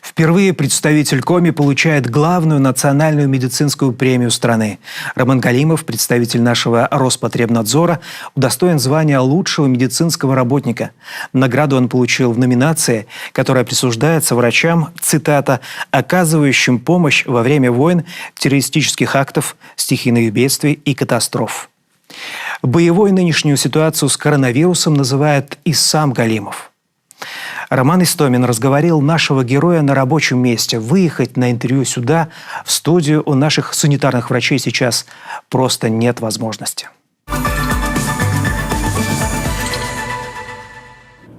Впервые представитель Коми получает главную национальную медицинскую премию страны. Роман Галимов, представитель нашего Роспотребнадзора, удостоен звания лучшего медицинского работника. Награду он получил в номинации, которая присуждается врачам, цитата, «оказывающим помощь во время войн, террористических актов, стихийных бедствий и катастроф». Боевой нынешнюю ситуацию с коронавирусом называет и сам Галимов. Роман Истомин разговорил нашего героя на рабочем месте. Выехать на интервью сюда, в студию, у наших санитарных врачей сейчас просто нет возможности.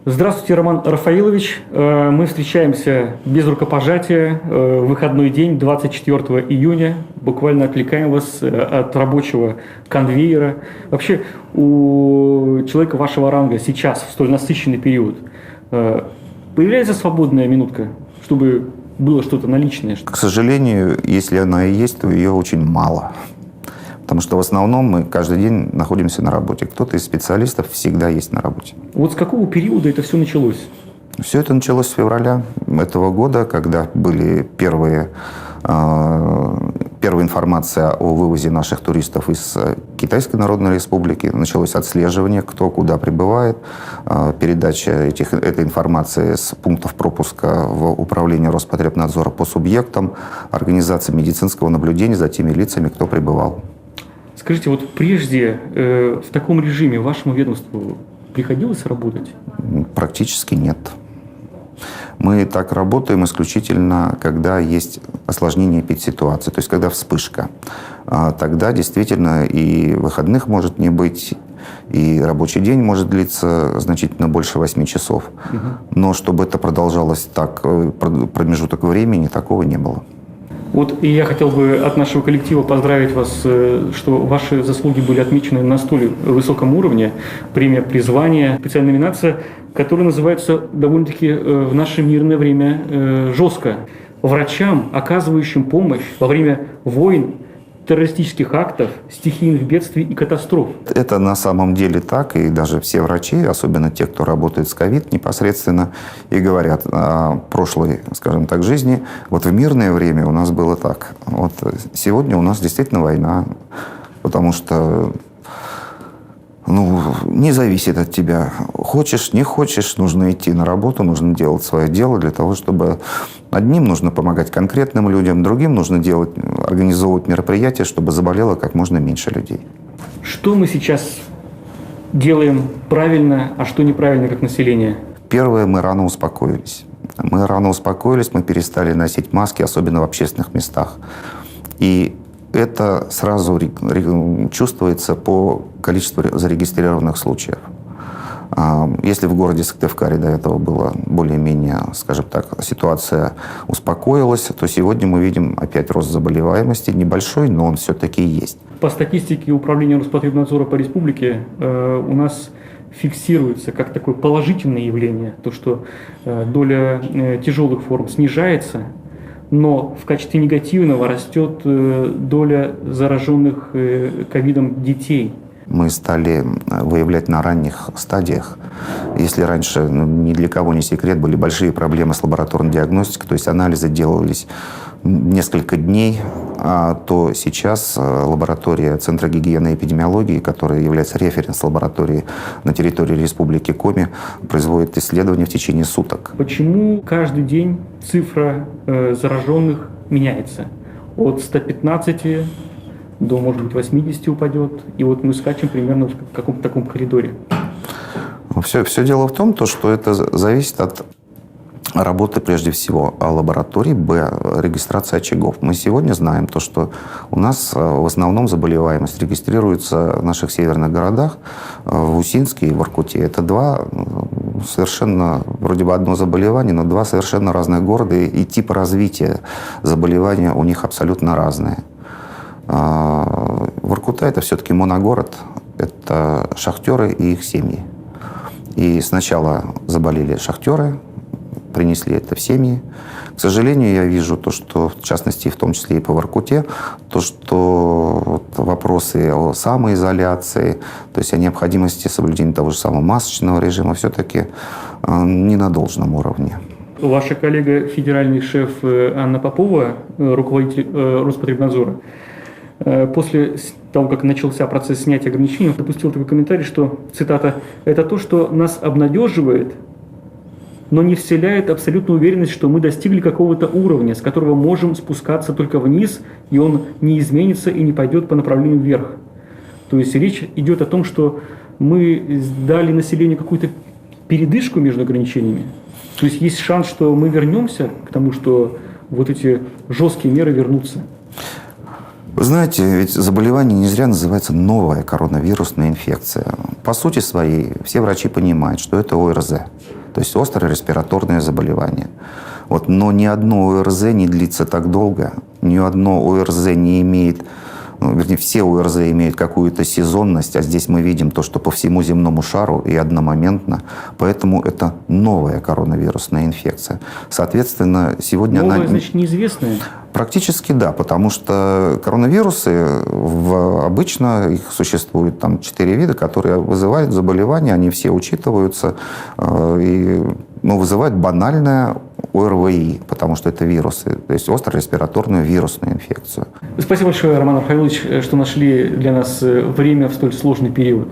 Здравствуйте, Роман Рафаилович. Мы встречаемся без рукопожатия в выходной день, 24 июня. Буквально отвлекаем вас от рабочего конвейера. Вообще, у человека вашего ранга сейчас, в столь насыщенный период, появляется свободная минутка, чтобы было что-то наличное? К сожалению, если она и есть, то ее очень мало. Потому что в основном мы каждый день находимся на работе. Кто-то из специалистов всегда есть на работе. Вот с какого периода это все началось? Все это началось с февраля этого года, когда были первая информация о вывозе наших туристов из Китайской Народной Республики. Началось отслеживание, кто куда прибывает, передача этой информации с пунктов пропуска в управление Роспотребнадзора по субъектам, организация медицинского наблюдения за теми лицами, кто прибывал. Скажите, вот прежде в таком режиме вашему ведомству приходилось работать? Практически нет. Мы так работаем исключительно, когда есть осложнение эпидситуации, то есть когда вспышка. Тогда действительно и выходных может не быть, и рабочий день может длиться значительно больше 8 часов. Но чтобы это продолжалось так, промежуток времени, такого не было. Вот и я хотел бы от нашего коллектива поздравить вас, что ваши заслуги были отмечены на столь высоком уровне. Премия «Призвание», специальная номинация, которая называется довольно-таки в наше мирное время жестко. Врачам, оказывающим помощь во время войн, террористических актов, стихийных бедствий и катастроф. Это на самом деле так, и даже все врачи, особенно те, кто работает с ковид непосредственно, и говорят о прошлой, скажем так, жизни. Вот в мирное время у нас было так. Вот сегодня у нас действительно война, потому что не зависит от тебя. Хочешь, не хочешь, нужно идти на работу, нужно делать свое дело для того, чтобы одним нужно помогать конкретным людям, другим нужно организовывать мероприятия, чтобы заболело как можно меньше людей. Что мы сейчас делаем правильно, а что неправильно как население? Первое, мы рано успокоились. Мы перестали носить маски, особенно в общественных местах. И это сразу чувствуется по количеству зарегистрированных случаев. Если в городе Сыктывкаре до этого была более-менее, скажем так, ситуация успокоилась, то сегодня мы видим опять рост заболеваемости. Небольшой, но он все-таки есть. По статистике Управления Роспотребнадзора по республике у нас фиксируется как такое положительное явление, то, что доля тяжелых форм снижается, но в качестве негативного растет доля зараженных ковидом детей. Мы стали выявлять на ранних стадиях. Если раньше, ни для кого не секрет, были большие проблемы с лабораторной диагностикой, то есть анализы делались несколько дней, то сейчас лаборатория Центра гигиены и эпидемиологии, которая является референс-лабораторией на территории Республики Коми, производит исследования в течение суток. Почему каждый день цифра зараженных меняется? От 115 до, может быть, 80 упадет, и вот мы скачем примерно в каком-то таком коридоре. Все дело в том, что это зависит от работы, прежде всего, лаборатории, регистрации очагов. Мы сегодня знаем что у нас в основном заболеваемость регистрируется в наших северных городах, в Усинске и в Воркуте. Это два совершенно, вроде бы одно заболевание, но два совершенно разных города, и тип развития заболевания у них абсолютно разные. Воркута – это все-таки моногород, это шахтеры и их семьи. И сначала заболели шахтеры, принесли это в семьи. К сожалению, я вижу что, в частности, в том числе и по Воркуте, что вопросы о самоизоляции, то есть о необходимости соблюдения того же самого масочного режима все-таки не на должном уровне. Ваша коллега, федеральный шеф Анна Попова, руководитель Роспотребнадзора, после того, как начался процесс снятия ограничений, допустил такой комментарий, что, цитата, «это то, что нас обнадеживает, но не вселяет абсолютную уверенность, что мы достигли какого-то уровня, с которого можем спускаться только вниз, и он не изменится и не пойдет по направлению вверх». То есть речь идет о том, что мы дали населению какую-то передышку между ограничениями. То есть есть шанс, что мы вернемся к тому, что вот эти жесткие меры вернутся. Вы знаете, ведь заболевание не зря называется новая коронавирусная инфекция. По сути своей, все врачи понимают, что это ОРЗ, то есть острое респираторное заболевание. Вот, но ни одно ОРЗ не длится так долго, ни одно ОРЗ не имеет, вернее, все ОРЗ имеют какую-то сезонность, а здесь мы видим то, что по всему земному шару и одномоментно. Поэтому это новая коронавирусная инфекция. Соответственно, сегодня новая, она... значит, неизвестная? Практически да, потому что коронавирусы, обычно их существует там 4 вида, которые вызывают заболевания, они все учитываются, вызывают банальное ОРВИ, потому что это вирусы, то есть остро-респираторную вирусную инфекцию. Спасибо большое, Роман Рафаилович, что нашли для нас время в столь сложный период.